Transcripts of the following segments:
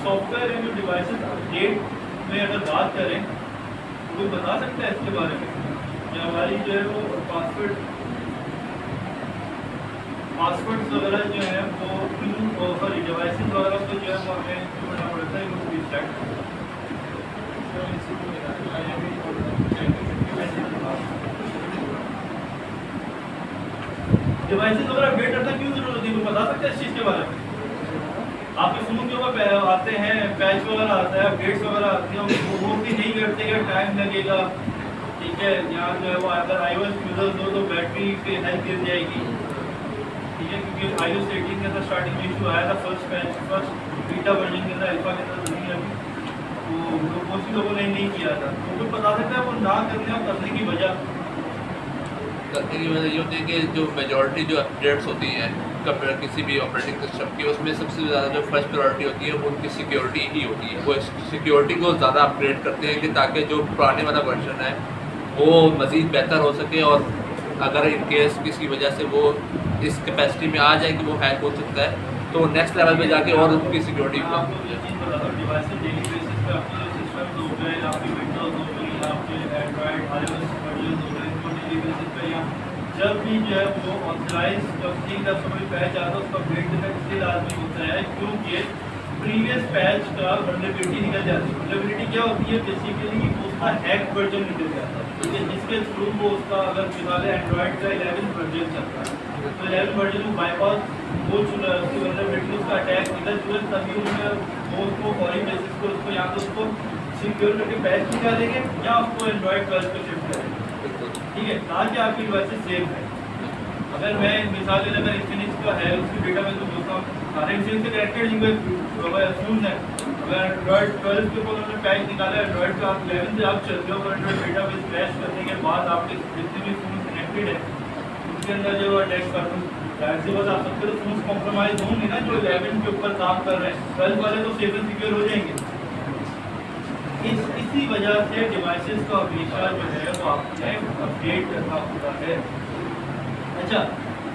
Software end devices update में अगर बात करें तो कोई बता सकता है इसके बारे में कि हमारी जो है वो पासवर्ड्स वगैरह जो है वो सॉरी डिवाइसेस वगैरह को जो है वो हमें करना पड़ता है वो रिस्टार्ट डिवाइसेस वगैरह अपडेट करना क्यों जरूरत होती है, तो बता सकते हैं इस चीज़ के बारे में। आपके फ़ोन के ऊपर आते हैं पैच वगैरह आता है, अपडेट्स वगैरह आती हैं, वो भी नहीं करते कि टाइम लगेगा, ठीक है। यहाँ जो है वो अगर iOS यूजर्स हो तो बैटरी पे हेल्थ गिर जाएगी, ठीक है, क्योंकि iOS 18 के अंदर स्टार्टिंग में इशू आया था फर्स्ट बीटा वर्जन के अंदर, अल्फा के अंदर नहीं अभी, तो मोस्टली लोगों ने नहीं किया था। तो कोई बता सकता है वो ना करने और करने की वजह? करने की वजह ये होती है कि जो मेजॉरिटी जो अपडेट्स होती हैं कंप्यूटर किसी भी ऑपरेटिंग सिस्टम की, उसमें सबसे ज़्यादा जो फर्स्ट प्रायोरिटी होती है वो उनकी सिक्योरिटी ही होती है। वो सिक्योरिटी को ज़्यादा अपग्रेड करते हैं कि ताकि जो पुराने वाला वर्जन है वो मज़ीद बेहतर हो सके, और अगर इन केस किसी वजह से वो इस कैपेसिटी में आ जाए कि वो हैक हो सकता है तो नेक्स्ट लेवल पे जाके और उनकी सिक्योरिटी मैं आपको ये चीज़ बता दूँ, डिवाइसेस डेली बेसिस पे आपके जो सिस्टम्स हो गए, आपकी विंडोज़ हो गई, आपके एंड्रॉइड iOS वर्जन हो गए, इनको डेली बेसिस पे या जब भी जो है वो ऑथराइज कंपनी का कोई पैच आता है उसका अपडेट देना इसलिए लाजमी होता है क्योंकि प्रीवियस पैच का वल्नरेबिलिटी निकल जाती है। वल्नरेबिलिटी क्या होती है, बेसिकली उसका हैक वर्जन निकल जाता है, ठीक है, जिसके थ्रू वो उसका अगर फिलहाल एंड्रॉइड का 11 वर्जन चलता है तो 11 वर्जन को बाईपास हो चुका है, उसकी वल्नरेबिलिटी उसका अटैक निकल चुका है, तभी उसमें वो उसको फौरी बेसिस पर उसको या तो उसको सिक्योर करके पैच निकालेंगे या उसको एंड्रॉइड 12 पर शिफ्ट करेंगे, ठीक है, ताकि आपकी डिवाइसेस सेफ है। अगर मैं मिसाल लेना अगर इन्फिनिक्स का है उसकी डेटा में तो बोलता हूँ सारे इन्फिनिक्स से कनेक्टेड जिनका एस्यूम है, अगर एंड्रॉइड 12 के ऊपर उन्होंने पैच निकाला, एंड्रॉइड का आप 11 से आप चलते हो, एंड्रॉइड डेटा बेस क्रैश करने के बाद आपके जितने भी फोन कनेक्टेड है उसके अंदर जो अटैक कर दूँ सी बात आप सबके तो फोन कॉम्प्रोमाइज होंगे ना, जो 11 के ऊपर काम कर रहे हैं, 12 वाले तो सेफ एंड सिक्योर हो जाएंगे। इसी वजह से डिवाइसेस का हमेशा जो है वो आपने अपडेट करना होता है। अच्छा,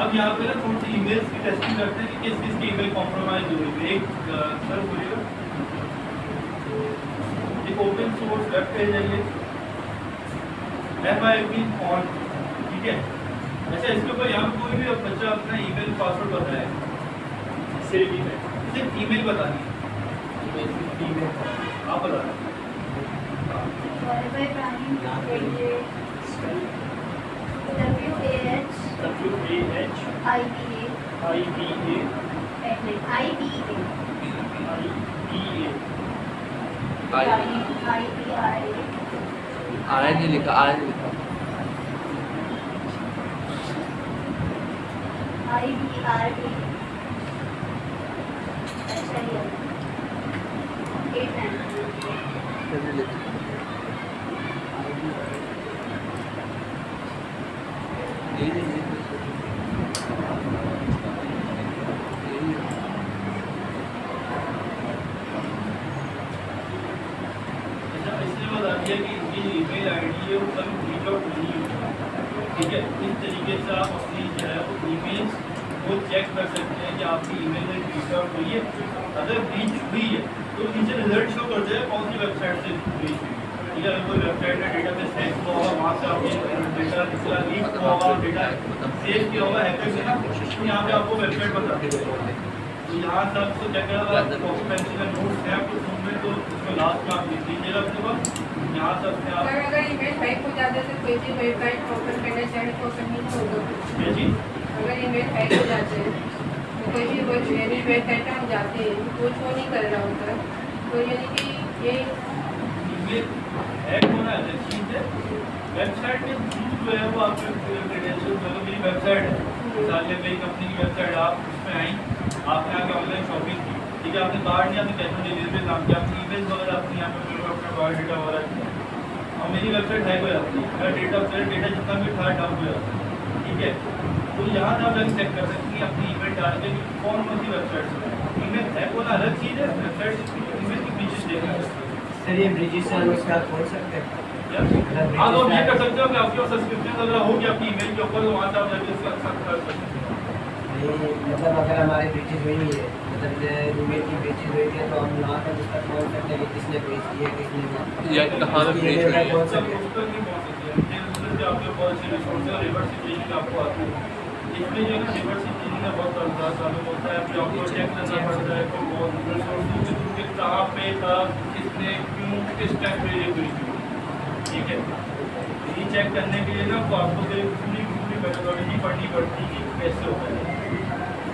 अब यहाँ पे ना थोड़ी सी ईमेल्स की टेस्टिंग करते हैं कि किस किस की ईमेल कॉम्प्रोमाइज हो रही है। एक सर बोलिएगा, एक ओपन सोर्स वेब पेज है ये FIP ऑन, ठीक है। अच्छा, इसके ऊपर यहाँ पे कोई भी बच्चा अपना ईमेल पासवर्ड बताए, सिर्फ ईमेल बतानी है, आप बता रहे आया नहीं लिखा, आया नहीं लिखा। कि ये ईमेल आईडी है वो कभी रीच आउट नहीं होगा, ठीक है। इस तरीके से आप अपनी जो है वो ईमेल्स को चेक कर सकते हैं कि आपकी ईमेल में रीच आउट हुई है। अगर रीच हुई है तो नीचे रिजल्ट शो कर देगा कौन सी वेबसाइट से रीच हुई, ठीक है। अगर कोई वेबसाइट का डेटा बेस हैक हुआ होगा, वहाँ से आपने डेटा निकला लीक हुआ होगा, डेटा सेव किया होगा हैकर से ना, तो यहाँ पे आपको वेबसाइट बताते हैं। तो यहाँ से आपको चेक करेगा, कॉपी पेंसिल का नोट्स है आपको फोन में, तो उसको लास्ट में आप लिख लीजिएगा अपने पास। यहाँ से अपने आप अगर ईमेल हैक हो जाता है तो कोई भी वेबसाइट ओपन करना चाहे तो ओपन नहीं होगा। ये चीज़ अगर ईमेल हैक हो जाते हैं तो कोई भी वेबसाइट हम जाते हैं वो शो नहीं कर रहा होता, तो यानी कि ये हैक होना अलग चीज़ है। वेबसाइट के थ्रू जो है वो आपके क्रेडेंशियल्स, मतलब मेरी वेबसाइट है, मिसाल के मेरी कंपनी की वेबसाइट, आप उसमें आई, आपने आके ऑनलाइन शॉपिंग की, ठीक है, आपने कार्ड नहीं, आपने कैश ऑन डिलीवरी काम किया, अपनी ईमेल्स वगैरह अपनी यहाँ पे अपना बायोडाटा वगैरह किया, और मेरी वेबसाइट हैक हो जाती है, मेरा डेटा जितना भी था डंप हो जाता है, ठीक है। तो यहाँ से आप चेक कर सकते हैं अपनी ईमेल डाल के कौन कौन सी वेबसाइट से ईमेल हैक होना अलग चीज़ है, वेबसाइट ईमेल की ब्रीचेस देखना है। सर ये ब्रिजेश सर्विस का खोल सकते हैं? हाँ, तो ये कर सकते हो कि आपके पास सब्सक्रिप्शन वगैरह होगी आपकी ईमेल के ऊपर, तो वहाँ से आप जाके इसका कर सकते हैं। मतलब अगर हमारी ब्रिजेस हुई है, मतलब सकते हैं ईमेल की भेजी हुई है तो हम ला कर उसका खोल सकते हैं कि किसने भेजी है किसने नहीं। या कहाँ में उसकी भेज email रही है। का खोल सब सकते हैं। उस पर नहीं पहुंच सकते हैं। मुझे उससे जो आपके बहुत अच्छे रिसोर्स और रिवर्स इंजीनियरिंग आपको आती है। इसमें जो है ना रिवर्स इंजीनियरिंग का बहुत तरीका चालू होता है, फिर आपको चेक करना पड़ता है कि वो रिसोर्स के थ्रू के कहाँ पे कब किसने क्यों किस टाइम पे ये हुई, ठीक है। ये चेक करने के लिए ना तो आपको फिर पूरी मेथोडोलॉजी पढ़नी पड़ती है कि कैसे होता है।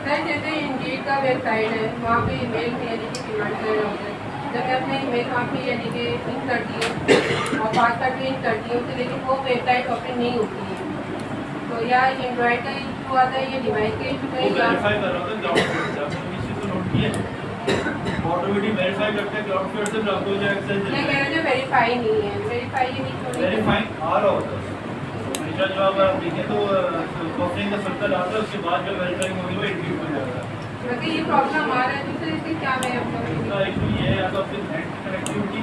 सर जैसे इंडीड का वेबसाइट है वहाँ पे ईमेल में यानी कि डिमांड कर रहा होता है, जब मैं अपना ईमेल वहाँ पे यानी कि इन करती हूँ और पासवर्ड भी इन करती हूँ तो लेकिन वो वेबसाइट ओपन नहीं होती है, तो या एंड्रॉइड का इशू आता है या डिवाइस का इशू है वो या वेरीफाई कर रहा था क्लाउड से, आपने किसी को नोट किया ऑटोमेटिक वेरीफाई करते हैं क्लाउड से, फिर आपको जो एक्सेस मैं कह रहा था वेरीफाई नहीं है, वेरीफाई ये नहीं छोड़ेगा। वेरीफाइंग आ रहा होता है हमेशा। जो आप देखें तो सॉफ्टवेयर का सर्कल आता है, उसके बाद जो वेरीफाइंग होगी वो एग्जीक्यूट हो जाता है। मतलब ये प्रॉब्लम आ रहा है तो फिर इसके क्या मैं इसका इशू ये है या तो आपके नेट की कनेक्टिविटी,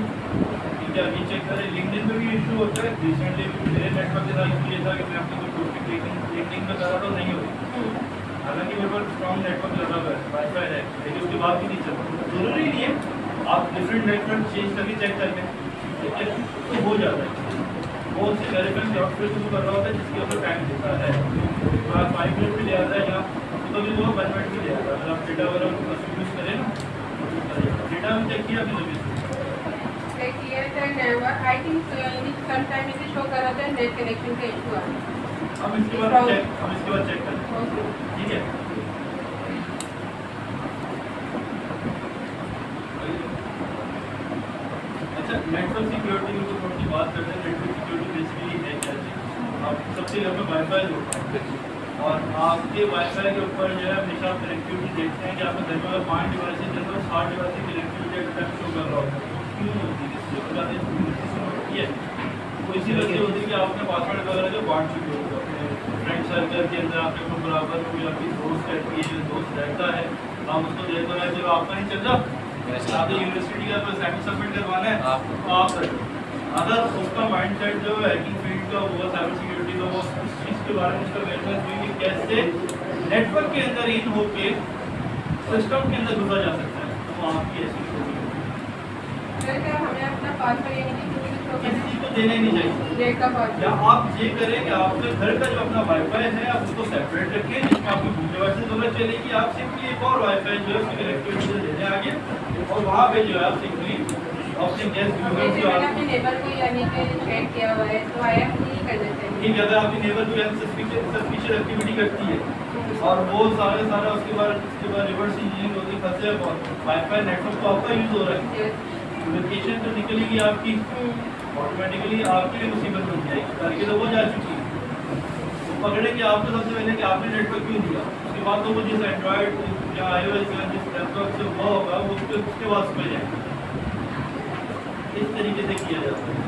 ठीक है, अभी चेक करें। लिंक्डइन में भी इशू होता है, रिसेंटली मेरे नेटवर्क के साथ इशू ये था कि मैं अपनी कोई टॉपिक लिंक्डइन में कर रहा था, नहीं होती। हालांकि मेरे पास स्ट्रॉन्ग नेटवर्क लगा हुआ है, वाईफाई है, लेकिन उसके बाद भी नहीं चलता। जरूरी नहीं है, आप डिफरेंट नेटवर्क चेंज करके चेक करके ठीक है तो हो जाता है। वो उससे वेरीफाइंग सॉफ्टवेयर शुरू कर रहा होता है जिसके ऊपर टाइम देता है, तो आप 5 मिनट भी ले आता है या कभी वो 1 मिनट भी ले आता है। अगर आप डेटा वगैरह यूज़ करें ना, डेटा में चेक किया आपने कभी चेक किया था never, I think some time इसे शो कर रहा था नेट कनेक्शन का इशू आ रहा है। हम इसके बाद चेक करें, ओके ठीक है। अच्छा, नेटवर्क सिक्योरिटी की तो थोड़ी सी बात करते हैं। नेटवर्क सिक्योरिटी बेसिकली है क्या चीज़? आप सबसे घर में वाईफाई होता है और आपके वाईफाई के ऊपर जो है हमेशा आप कनेक्टिविटी देखते हैं कि आपके घर में अगर 5 डिवाइसेज के अंदर 60 डिवाइस की कनेक्टिविटी एट टाइम शो कर रहा होता है। क्यों होती है? किससे हो जाती है? वो इसी वजह से होती है कि आपने पासवर्ड वगैरह जो बांट चुके हो अपने फ्रेंड सर्कल के अंदर, आपके को बराबर कोई आपकी दोस्त रहती है, दोस्त रहता है, आप उसको देते हैं चलो आपका नहीं चल रहा, आपको यूनिवर्सिटी का असाइनमेंट सबमिट करवाना है तो आप करें। अगर उसका माइंड सेट जो है कि फील्ड का होगा साइबर सिक्योरिटी का, वो उस चीज़ के बारे में उसका अवेयरनेस हुई कि कैसे नेटवर्क के अंदर इन होके सिस्टम के अंदर घुसा जा सकता है, तो आपकी ऐसी सर क्या हमें अपना पासवर्ड यानी कि किसी को शो किसी को देना ही नहीं चाहिए। नेट का या पासवर्ड आप ये करें कि आपके घर का जो अपना वाईफाई है आप उसको सेपरेट रखें, जिसमें आपकी दूसरे डिवाइसेस वगैरह चलेगी। आप सिंपली एक और वाईफाई जो है उसकी कनेक्टिविटी से लेने आगे और वहाँ पे जो है आप सिंपली अपने गेस्ट जैसे मैंने अपने नेबर को यानी कि चेक किया हुआ है तो आया नहीं करना चाहिए। ठीक है, अगर आपकी नेबर जो है सस्पिशियस एक्टिविटी करती है और वो सारा उसके बाद रिवर्स इंजीनियरिंग होती है, फंसे वाईफाई नेटवर्क तो आपका यूज़ हो रहा है, लोकेशन तो निकलेगी आपकी, ऑटोमेटिकली आपकी भी मुसीबत बन जाएगी, करके तो वो जा चुकी है। तो पकड़ेंगे आपको सबसे पहले कि आपने नेटवर्क क्यों दिया, उसके बाद तो वो जिस एंड्रॉइड या iOS या जिस नेटवर्क से हुआ होगा वो उसके बाद मिल जाएगा। इस तरीके से किया जाता है।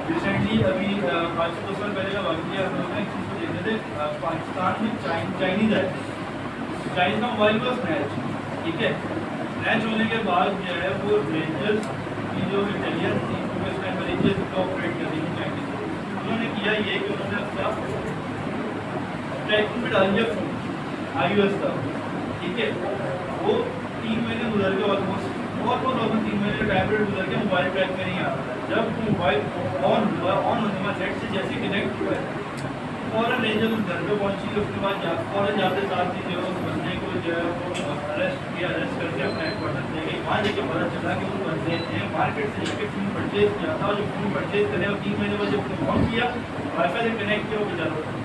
रिसेंटली अभी 5 से 2 साल पहले का वाक़या हम लोग एक चीज़ को देख रहे थे, पाकिस्तान में चाइनीज़ है, चाइनीज़ का मोबाइल का स्नैच, ठीक है, स्नैच होने के बाद जो है वो रेंजर्स की जो इंटेलिजेंस थी वो इस टाइम पर रेंजर्स को ऑपरेट कर रही थी चाइनीज़, उन्होंने किया ये कि उन्होंने अपना ट्रैकिंग में डाल दिया फोन iOS का, ठीक है, वो 3 महीने गुजर के ऑलमोस्ट 3 महीने टाइम पीरियड गुजर के मोबाइल ट्रैक में नहीं आ रहा। जब मोबाइल ऑन हुआ, ऑन होने के बाद नेट से जैसे कनेक्ट हुआ है फौरन रेंजर उस घर पे पहुंची, उसके बाद फौरन जाते साथ ही जो है उस बंदे को जो है वो अरेस्ट करके अपना हेडक्वार्टर ले गई। वहाँ जाके पता चला कि उस बंदे ने मार्केट से जाके फ़ोन परचेज किया था, जो फ़ोन परचेज करे और 3 महीने बाद जब फोन किया वाईफाई से कनेक्ट किया वो बेचारा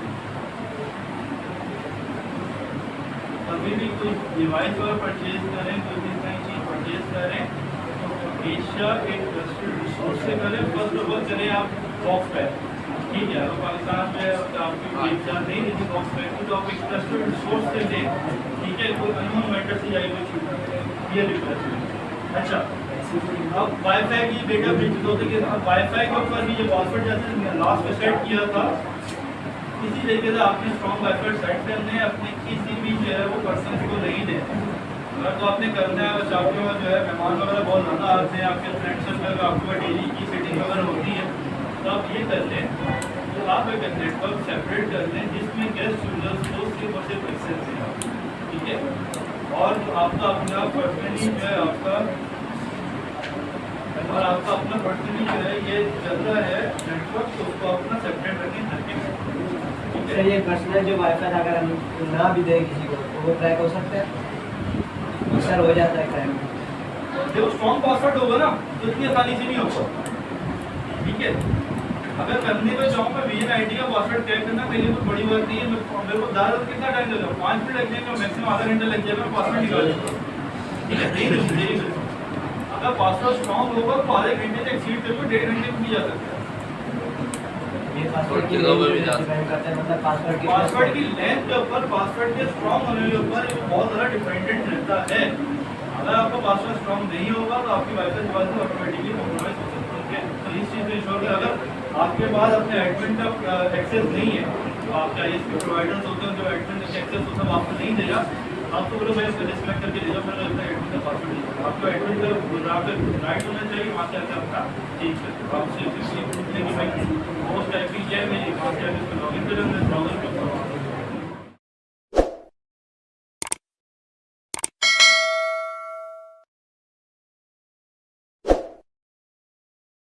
कभी भी कोई डिवाइस वगैरह परचेज करें, कोई भी नई चीज़ परचेज करें तो हमेशा एक ट्रस्टेड रिसोर्स से करें। फर्स्ट ऑफ ऑल करें आप सॉफ्टवेयर, ठीक है, अगर पाकिस्तान में आपकी पहचान नहीं रहती सॉफ्टवेयर की तो आप एक ट्रस्टेड रिसोर्स से लें, ठीक है, कोई अननोन वेंडर से जाइए कोई चीज़ ये रिक्वेस्ट। अच्छा, अब वाईफाई की डेटा ब्रीच होते कि अब वाईफाई के ऊपर भी जो पासवर्ड जैसे लास्ट में सेट किया था इसी तरीके से आपने स्ट्रॉन्ग वाईफाई सेट करने अपने किसी भी जो है वो पर्सन को नहीं देना। अगर तो आपने करना है, बस आपके पास जो है मेहमान वगैरह बहुत ज़्यादा आते हैं, आपके फ्रेंड सर्कल में आपके डेली की सेटिंग वगैरह होती है, तो आप ये कर लें तो आप एक नेटवर्क सेपरेट कर लें जिसमें गेस्ट यूजर्स को सिर्फ और सिर्फ एक्सेस दें, ठीक है। और आपका अपना पर्सनली जो है आपका अपना पर्सनली जो है ये चल रहा है नेटवर्क, तो उसको अपना सेपरेट रखें। सर ये पर्सनल जो वाईफाई अगर हम ना भी दें किसी को तो वो क्रैक हो सकता है? सर हो जाता है क्रैक। देखो स्ट्रॉन्ग पासवर्ड होगा ना तो इतनी आसानी से नहीं होगा, ठीक है। अगर करने में चाहूँ मैं विजन आईडी का पासवर्ड क्रैक करना मेरे लिए कोई बड़ी बात नहीं है। मेरे को ज़्यादा कितना टाइम लगेगा, 5 मिनट लग जाएंगे, मैक्सिमम आधा घंटा लग जाएगा, पासवर्ड निकाल दूँगा, ठीक है। नहीं अगर पासवर्ड स्ट्रॉन्ग होगा तो आधे घंटे से एक्सीड करके 1.5 घंटे में भी जा सकता है। ये पासवर्ड की डिपेंड करता है, मतलब पासवर्ड की लेंथ के ऊपर, पासवर्ड के स्ट्रॉन्ग होने के ऊपर ये बहुत ज़्यादा डिपेंडेंट रहता है। अगर आपका पासवर्ड स्ट्रॉन्ग नहीं होगा तो आपकी वाईफाई डिवाइस ऑटोमेटिकली कॉम्प्रोमाइज हो सकता है। तो इस चीज़ को इंश्योर करें। अगर आपके पास अपने एडमिन का एक्सेस नहीं है, तो आपके आईएसपी प्रोवाइडर्स होते हैं जो एडमिन का एक्सेस होता है वो आपको नहीं देगा, आप तो बोलो मैं डिस्कनेक्ट करके ले जाओ, मेरा लगता है एडमिन का पासवर्ड नहीं है। आपको एडमिन का राइट होना चाहिए, वहाँ से आकर अपना चेंज करके आपसे पूछने की भाई पोस्ट टाइपिंग क्या है मेरी, वहाँ से आकर लॉगिन करें, ब्राउजर